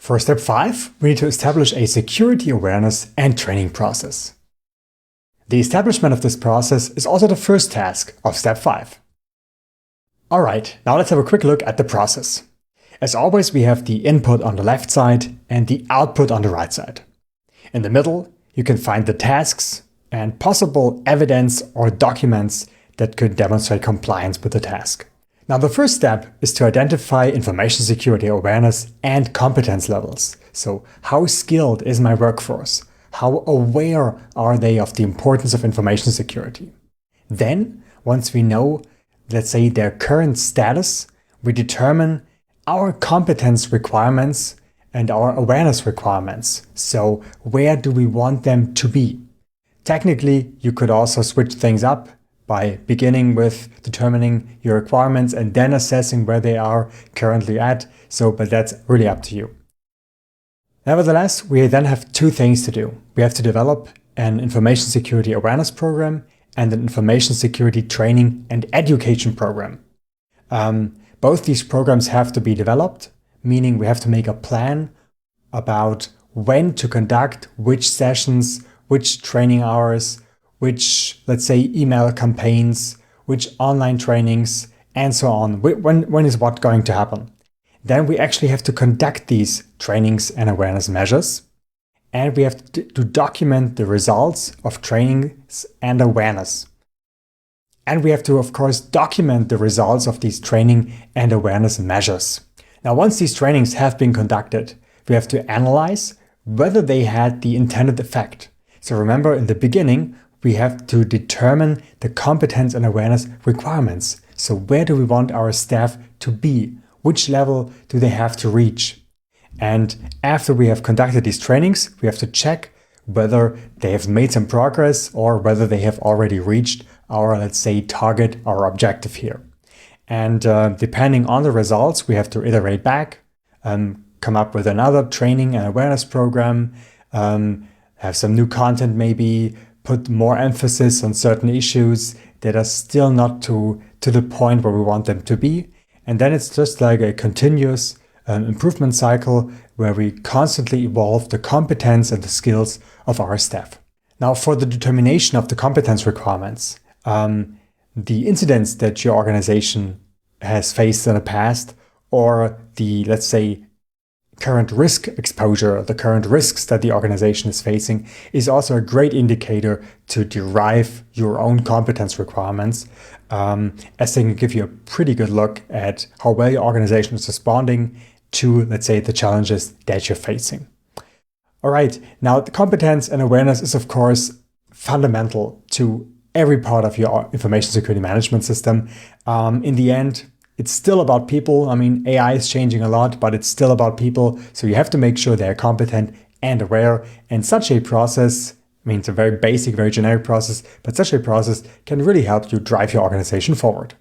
For step 5, we need to establish a security awareness and training process. The establishment of this process is also the first task of step 5. Alright, now let's have a quick look at the process. As always, we have the input on the left side and the output on the right side. In the middle, you can find the tasks and possible evidence or documents that could demonstrate compliance with the task. Now, the first step is to identify information security awareness and competence levels. So, how skilled is my workforce? How aware are they of the importance of information security? Then, once we know, let's say, their current status, we determine our competence requirements and our awareness requirements. So, where do we want them to be? Technically, you could also switch things up by beginning with determining your requirements and then assessing where they are currently at. But that's really up to you. Nevertheless, we then have two things to do. We have to develop an information security awareness program and an information security training and education program. Both these programs have to be developed, meaning we have to make a plan about when to conduct which sessions, which training hours, which, let's say, email campaigns, which online trainings, and so on. When is what going to happen? Then we actually have to conduct these trainings and awareness measures. And we have to document the results of trainings and awareness. And we have to, of course, document the results of these training and awareness measures. Now, once these trainings have been conducted, we have to analyze whether they had the intended effect. So remember, in the beginning, we have to determine the competence and awareness requirements. So where do we want our staff to be? Which level do they have to reach? And after we have conducted these trainings, we have to check whether they have made some progress or whether they have already reached our, let's say, target or objective here. And depending on the results, we have to iterate back, come up with another training and awareness program, have some new content maybe, put more emphasis on certain issues that are still not to the point where we want them to be. And then it's just like a continuous improvement cycle where we constantly evolve the competence and the skills of our staff. Now, for the determination of the competence requirements, the incidents that your organization has faced in the past, or the, let's say, current risk exposure, the current risks that the organization is facing, is also a great indicator to derive your own competence requirements, as they can give you a pretty good look at how well your organization is responding to, let's say, the challenges that you're facing. All right, now the competence and awareness is, of course, fundamental to every part of your information security management system. In the end, it's still about people. I mean, AI is changing a lot, but it's still about people. So you have to make sure they're competent and aware. And such a process, I mean, it's a very basic, very generic process, but such a process can really help you drive your organization forward.